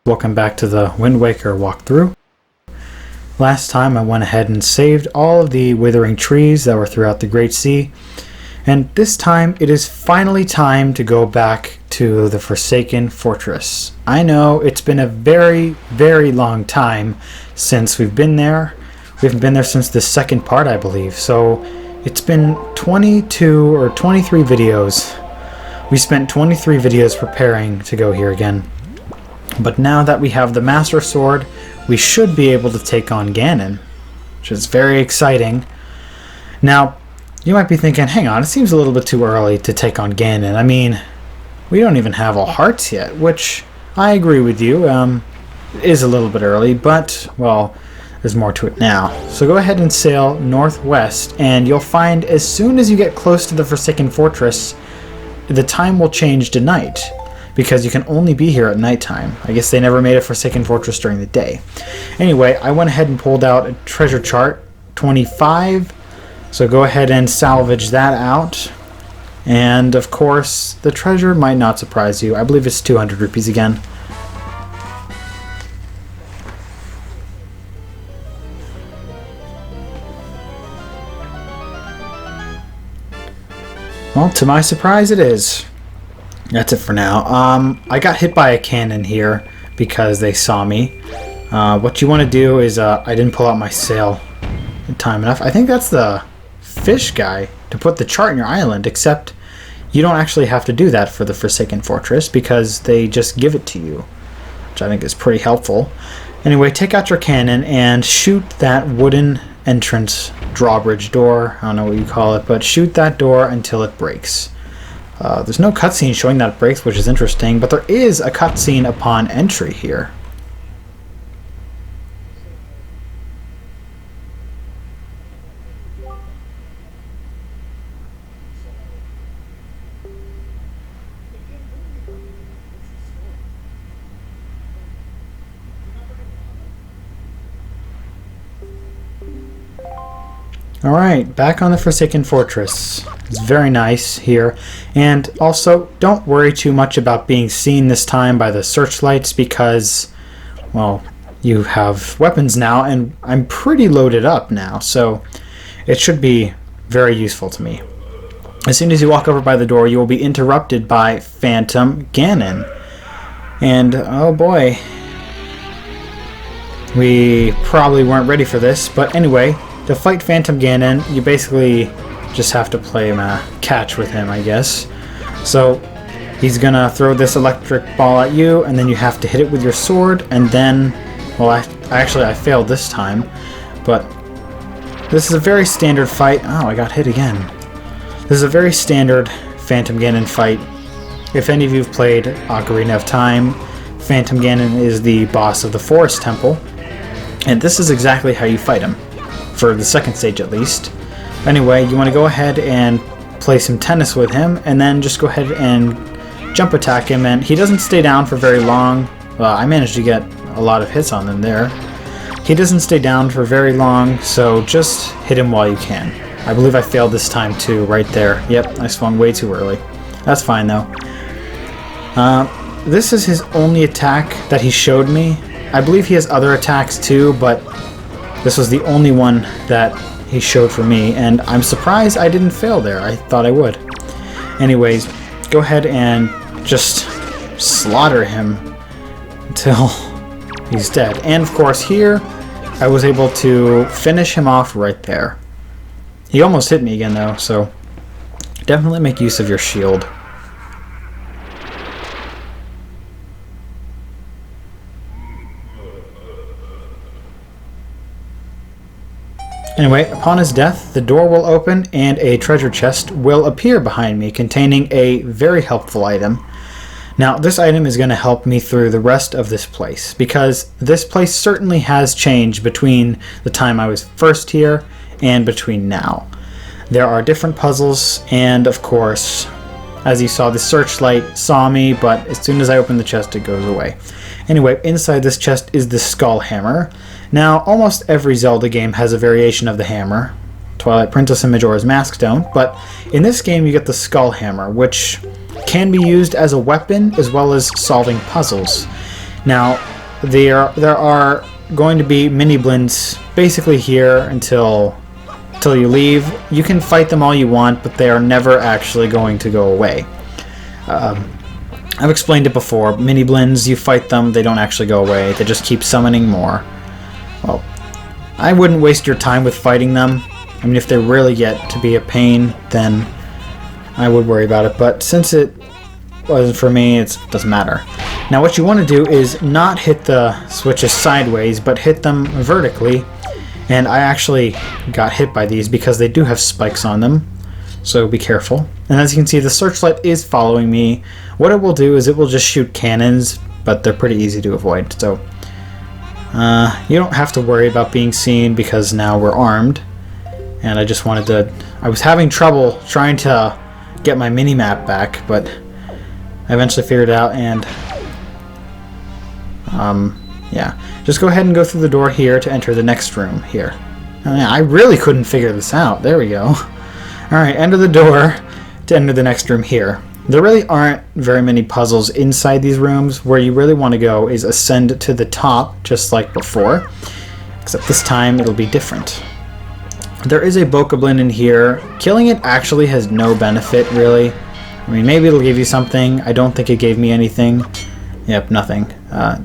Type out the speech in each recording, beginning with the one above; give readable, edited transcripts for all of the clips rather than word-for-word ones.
Welcome back to the Wind Waker walkthrough. Last time I went ahead and saved all of the withering trees that were throughout the Great Sea, and this time it is finally time to go back to the Forsaken Fortress. I know it's been a very, very long time since we've been there. We haven't been there since the second part, I believe, so it's been 22 or 23 videos. We spent 23 videos preparing to go here again. But now that we have the Master Sword, we should be able to take on Ganon, which is very exciting. Now, you might be thinking, hang on, it seems a little bit too early to take on Ganon. I mean, we don't even have all hearts yet, which I agree with you. It is a little bit early, but, well, there's more to it now. So go ahead and sail northwest, and you'll find as soon as you get close to the Forsaken Fortress, the time will change to night, because you can only be here at nighttime. I guess they never made a Forsaken Fortress during the day. Anyway, I went ahead and pulled out a treasure chart, 25, so go ahead and salvage that out. And of course, the treasure might not surprise you. I believe it's 200 rupees again. Well, to my surprise, it is. That's it for now. I got hit by a cannon here because they saw me. What you want to do is, I didn't pull out my sail in time enough. I think that's the fish guy to put the chart in your island, except you don't actually have to do that for the Forsaken Fortress because they just give it to you, which I think is pretty helpful. Anyway, take out your cannon and shoot that wooden entrance drawbridge door. I don't know what you call it, but shoot that door until it breaks. There's no cutscene showing that it breaks, which is interesting, but there is a cutscene upon entry here. Alright, back on the Forsaken Fortress. It's very nice here. And also, don't worry too much about being seen this time by the searchlights because, well, you have weapons now, and I'm pretty loaded up now, so it should be very useful to me. As soon as you walk over by the door, you will be interrupted by Phantom Ganon. And, oh boy, we probably weren't ready for this, but anyway, to fight Phantom Ganon, you basically just have to play catch with him, I guess. So he's gonna throw this electric ball at you, and then you have to hit it with your sword, and then, well, I failed this time, but this is a very standard fight. Oh, I got hit again. This is a very standard Phantom Ganon fight. If any of you have played Ocarina of Time, Phantom Ganon is the boss of the Forest Temple, and this is exactly how you fight him. For the second stage at least. Anyway, you want to go ahead and play some tennis with him, and then just go ahead and jump attack him, and he doesn't stay down for very long. Well, I managed to get a lot of hits on him there. He doesn't stay down for very long, so just hit him while you can. I believe I failed this time too, right there. Yep, I swung way too early. That's fine though. This is his only attack that he showed me. I believe he has other attacks too, but this was the only one that he showed for me, and I'm surprised I didn't fail there. I thought I would. Anyways, go ahead and just slaughter him until he's dead. And of course here, I was able to finish him off right there. He almost hit me again though, so definitely make use of your shield. Anyway, upon his death, the door will open and a treasure chest will appear behind me containing a very helpful item. Now, this item is going to help me through the rest of this place because this place certainly has changed between the time I was first here and between now. There are different puzzles, and of course, as you saw, the searchlight saw me, but as soon as I open the chest, it goes away. Anyway, inside this chest is the Skull Hammer. Now, almost every Zelda game has a variation of the hammer. Twilight Princess and Majora's Mask don't, but in this game you get the Skull Hammer, which can be used as a weapon as well as solving puzzles. Now, there are going to be mini blins basically here until you leave. You can fight them all you want, but they are never actually going to go away. I've explained it before. Mini blins, you fight them, they don't actually go away. They just keep summoning more. Well, I wouldn't waste your time with fighting them. I mean, if they really get to be a pain, then I would worry about it. But since it wasn't for me, it doesn't matter. Now what you want to do is not hit the switches sideways, but hit them vertically. And I actually got hit by these because they do have spikes on them. So be careful. And as you can see, the searchlight is following me. What it will do is it will just shoot cannons, but they're pretty easy to avoid. So you don't have to worry about being seen because now we're armed. And I just wanted to... I was having trouble trying to get my mini-map back, but I eventually figured it out, and yeah. Just go ahead and go through the door here to enter the next room here. I really couldn't figure this out. There we go. Alright, enter the door to enter the next room here. There really aren't very many puzzles inside these rooms. Where you really want to go is ascend to the top, just like before. Except this time it'll be different. There is a bokoblin in here. Killing it actually has no benefit, really. I mean, maybe it'll give you something. I don't think it gave me anything. Yep, nothing.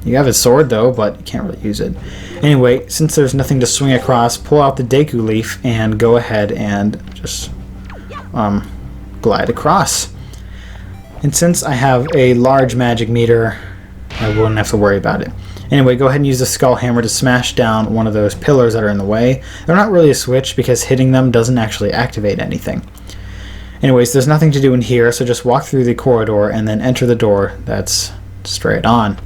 You have a sword, though, but you can't really use it. Anyway, since there's nothing to swing across, pull out the Deku Leaf and go ahead and just glide across. And since I have a large magic meter, I wouldn't have to worry about it. Anyway, go ahead and use the skull hammer to smash down one of those pillars that are in the way. They're not really a switch because hitting them doesn't actually activate anything. Anyways, there's nothing to do in here, so just walk through the corridor and then enter the door that's straight on.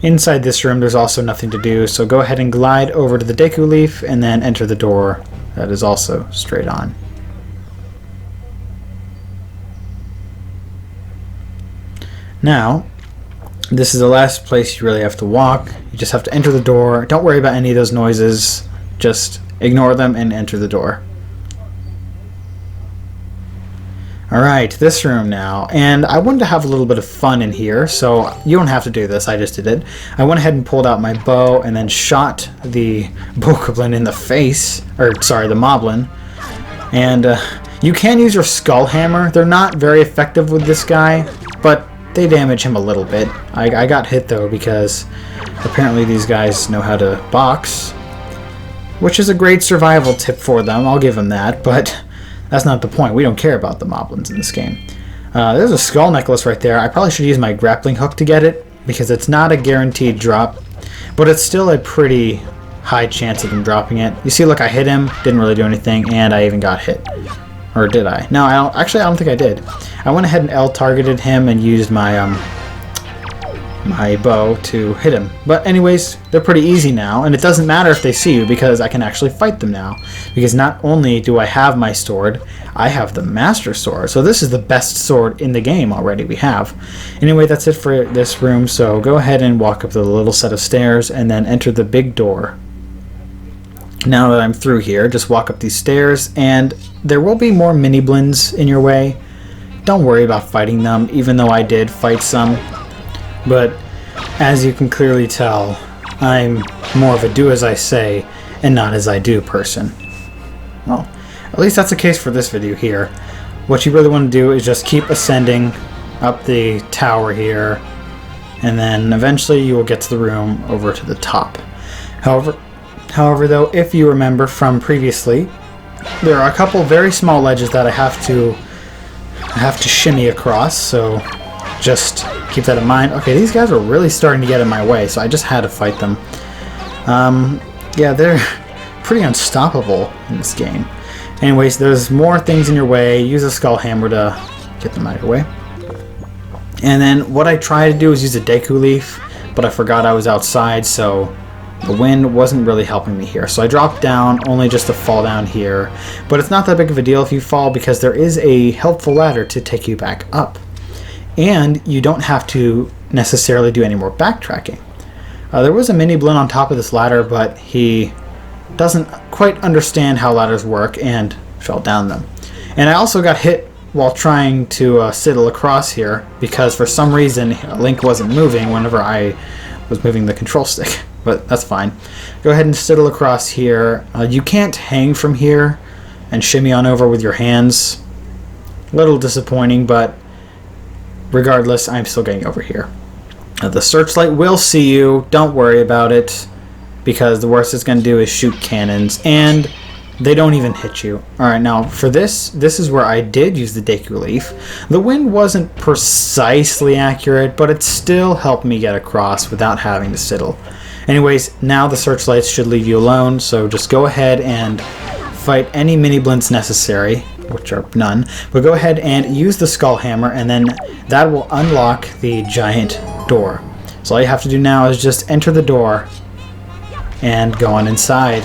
Inside this room, there's also nothing to do, so go ahead and glide over to the Deku Leaf and then enter the door that is also straight on. Now, this is the last place you really have to walk. You just have to enter the door. Don't worry about any of those noises. Just ignore them and enter the door. Alright, this room now. And I wanted to have a little bit of fun in here, so you don't have to do this. I just did it. I went ahead and pulled out my bow and then shot the bokoblin in the face. Or, sorry, the moblin. And you can use your skull hammer. They're not very effective with this guy, but they damage him a little bit. I got hit though because apparently these guys know how to box, which is a great survival tip for them. I'll give them that, but that's not the point. We don't care about the moblins in this game. There's a skull necklace right there. I probably should use my grappling hook to get it because it's not a guaranteed drop, but it's still a pretty high chance of them dropping it. You see, look, I hit him, didn't really do anything, and I even got hit. Or did I? No, I don't think I did. I went ahead and L-targeted him and used my my bow to hit him. But anyways, they're pretty easy now, and it doesn't matter if they see you because I can actually fight them now. Because not only do I have my sword, I have the Master Sword. So this is the best sword in the game already we have. Anyway, that's it for this room, so go ahead and walk up the little set of stairs and then enter the big door. Now that I'm through here, just walk up these stairs, and there will be more mini-blins in your way. Don't worry about fighting them, even though I did fight some. But as you can clearly tell, I'm more of a do-as-I-say and not as-I-do person. Well, at least that's the case for this video here. What you really want to do is just keep ascending up the tower here, and then eventually you will get to the room over to the top. However, though, if you remember from previously, there are a couple very small ledges that I have to shimmy across, so just keep that in mind. Okay, these guys are really starting to get in my way, so I just had to fight them. Yeah, they're pretty unstoppable in this game. Anyways, there's more things in your way. Use a skull hammer to get them out of your way. And then what I tried to do is use a Deku Leaf, but I forgot I was outside, so the wind wasn't really helping me here. So I dropped down only just to fall down here. But it's not that big of a deal if you fall because there is a helpful ladder to take you back up. And you don't have to necessarily do any more backtracking. There was a mini blin on top of this ladder, but he doesn't quite understand how ladders work and fell down them. And I also got hit while trying to sidle across here, because for some reason Link wasn't moving whenever I was moving the control stick. But that's fine. Go ahead and sidle across here. You can't hang from here and shimmy on over with your hands. A little disappointing, but regardless, I'm still getting over here. The searchlight will see you. Don't worry about it, because the worst it's going to do is shoot cannons, and they don't even hit you. Alright, now for this is where I did use the Deku Leaf. The wind wasn't precisely accurate, but it still helped me get across without having to sidle. Anyways, now the searchlights should leave you alone, so just go ahead and fight any mini blints necessary, which are none, but go ahead and use the skull hammer, and then that will unlock the giant door. So all you have to do now is just enter the door and go on inside.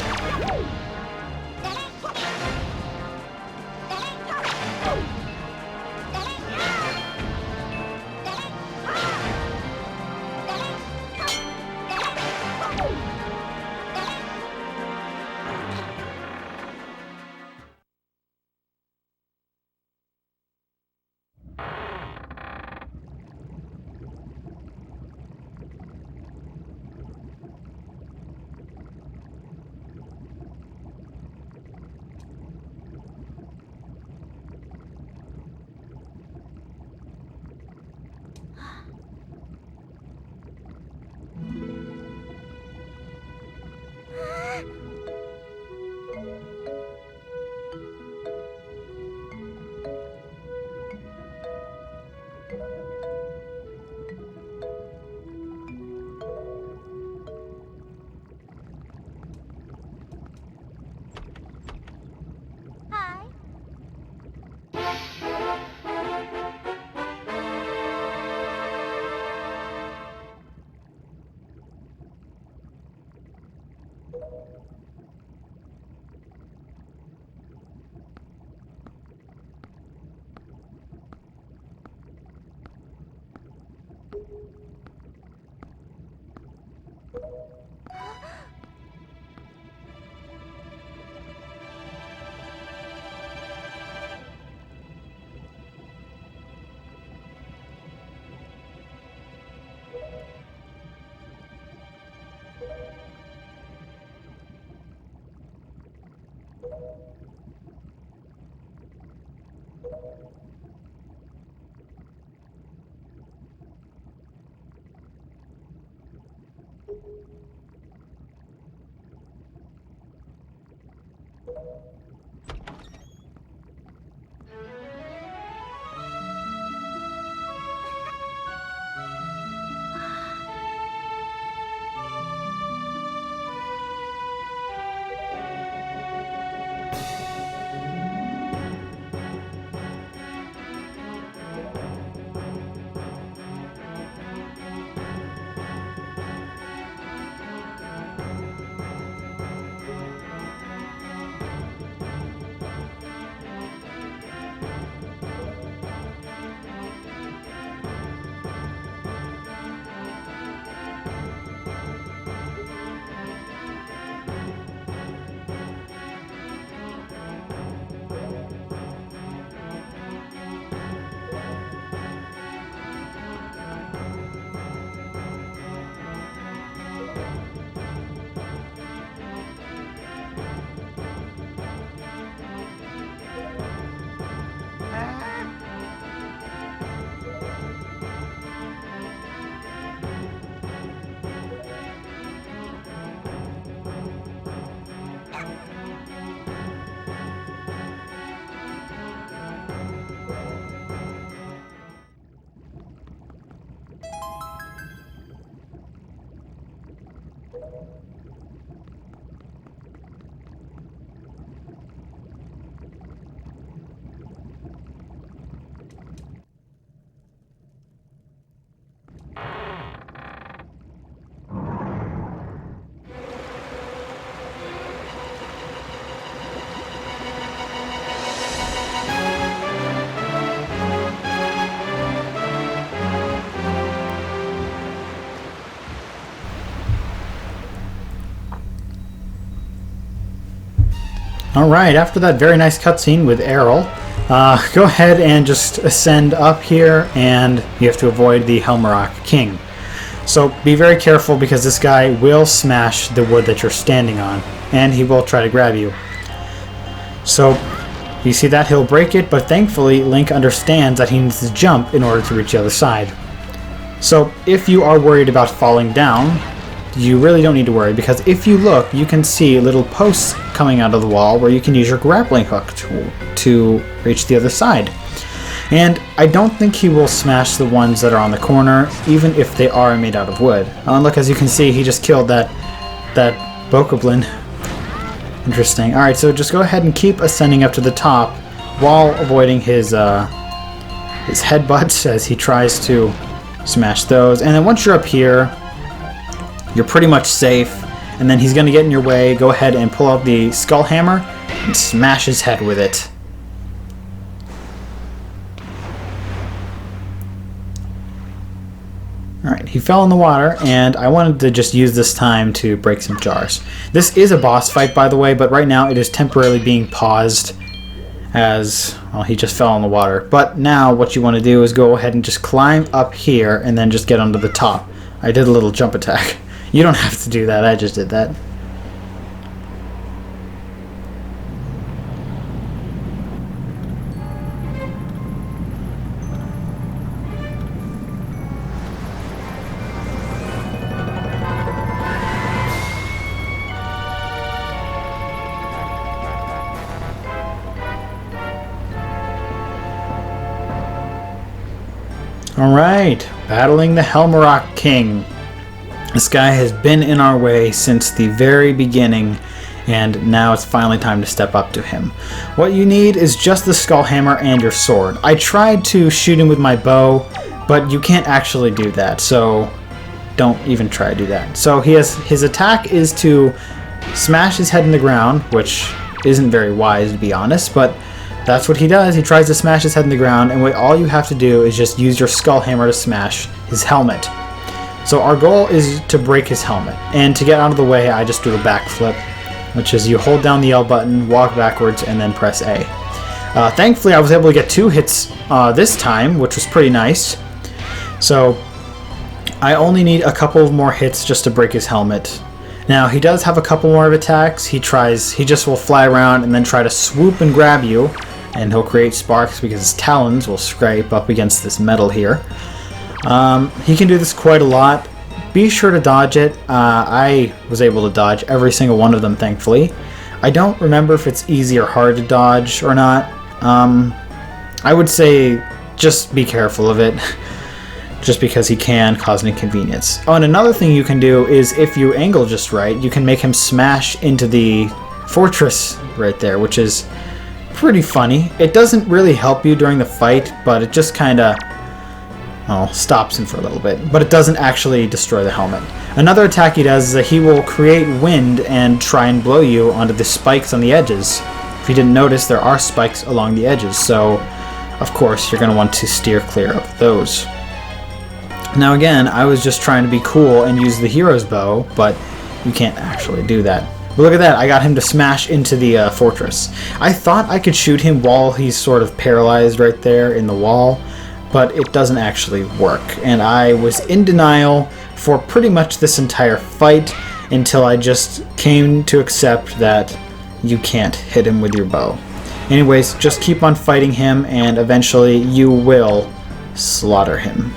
Alright, after that very nice cutscene with Aryll, Go ahead and just ascend up here, and you have to avoid the Helmerock King. So be very careful, because this guy will smash the wood that you're standing on, and he will try to grab you. So you see that? He'll break it, but thankfully Link understands that he needs to jump in order to reach the other side. So if you are worried about falling down, you really don't need to worry, because if you look, you can see little posts coming out of the wall where you can use your grappling hook to reach the other side. And I don't think he will smash the ones that are on the corner, even if they are made out of wood. And look, as you can see, he just killed that bokoblin. Interesting. Alright, so just go ahead and keep ascending up to the top while avoiding his headbutts as he tries to smash those. And then once you're up here, you're pretty much safe. And then he's going to get in your way. Go ahead and pull out the skull hammer and smash his head with it. Alright, he fell in the water, and I wanted to just use this time to break some jars. This is a boss fight, by the way, but right now it is temporarily being paused as, well, he just fell in the water. But now what you want to do is go ahead and just climb up here and then just get onto the top. I did a little jump attack. You don't have to do that, I just did that. Alright, battling the Helmerock King. This guy has been in our way since the very beginning, and now it's finally time to step up to him. What you need is just the skull hammer and your sword. I tried to shoot him with my bow, but you can't actually do that, so don't even try to do that. So his attack is to smash his head in the ground, which isn't very wise to be honest, but that's what he does. He tries to smash his head in the ground, and all you have to do is just use your skull hammer to smash his helmet. So our goal is to break his helmet, and to get out of the way, I just do a backflip, which is you hold down the L button, walk backwards, and then press A. Thankfully, I was able to get 2 hits this time, which was pretty nice. So I only need a couple of more hits just to break his helmet. Now, he does have a couple more of attacks. He just will fly around and then try to swoop and grab you, and he'll create sparks because his talons will scrape up against this metal here. He can do this quite a lot. Be sure to dodge it. I was able to dodge every single one of them, thankfully. I don't remember if it's easy or hard to dodge or not. I would say just be careful of it, just because he can cause an inconvenience. Oh, and another thing you can do is if you angle just right, you can make him smash into the fortress right there, which is pretty funny. It doesn't really help you during the fight, but it just kind of stops him for a little bit. But it doesn't actually destroy the helmet. Another attack he does is that he will create wind and try and blow you onto the spikes on the edges. If you didn't notice, there are spikes along the edges, so of course you're going to want to steer clear of those. Now again, I was just trying to be cool and use the hero's bow, but you can't actually do that. But look at that, I got him to smash into the fortress. I thought I could shoot him while he's sort of paralyzed right there in the wall, but it doesn't actually work. And I was in denial for pretty much this entire fight until I just came to accept that you can't hit him with your bow. Anyways, just keep on fighting him and eventually you will slaughter him.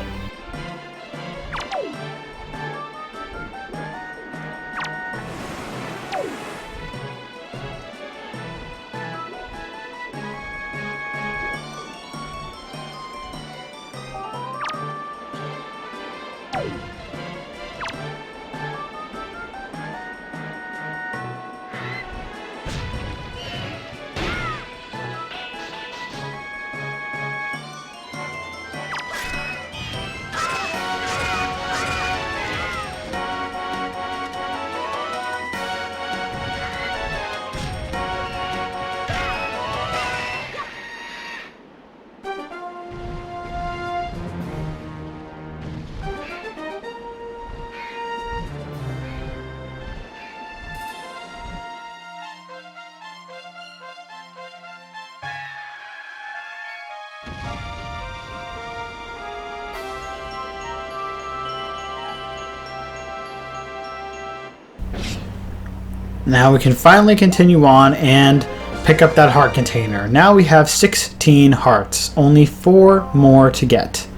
Now we can finally continue on and pick up that heart container. Now we have 16 hearts, only 4 more to get.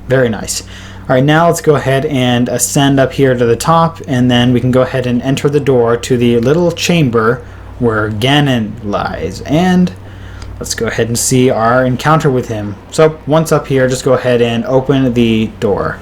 Very nice. Alright, now let's go ahead and ascend up here to the top, and then we can go ahead and enter the door to the little chamber where Ganon lies. And let's go ahead and see our encounter with him. So once up here, just go ahead and open the door.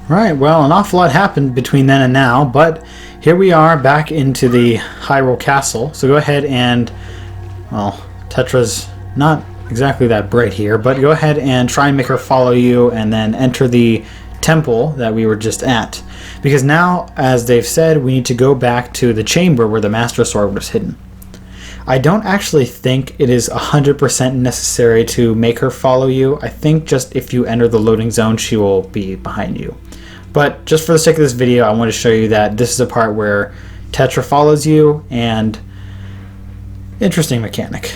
Right, well, an awful lot happened between then and now, but here we are back into the Hyrule Castle. So go ahead and, well, Tetra's not exactly that bright here, but go ahead and try and make her follow you and then enter the temple that we were just at. Because now, as they've said, we need to go back to the chamber where the Master Sword was hidden. I don't actually think it is 100% necessary to make her follow you. I think just if you enter the loading zone, she will be behind you. But just for the sake of this video, I want to show you that this is a part where Tetra follows you, and interesting mechanic.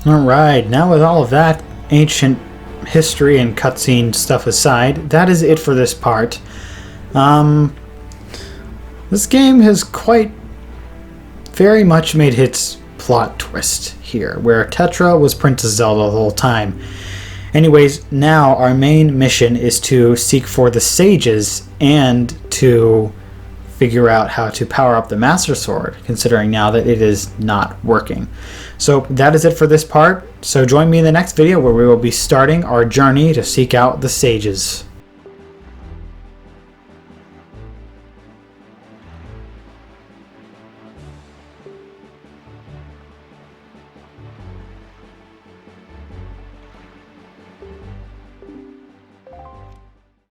Alright, now with all of that ancient history and cutscene stuff aside, that is it for this part. This game has quite very much made its plot twist here, where Tetra was Princess Zelda the whole time. Anyways, now our main mission is to seek for the sages and to figure out how to power up the Master Sword, considering now that it is not working. So that is it for this part. So join me in the next video where we will be starting our journey to seek out the sages.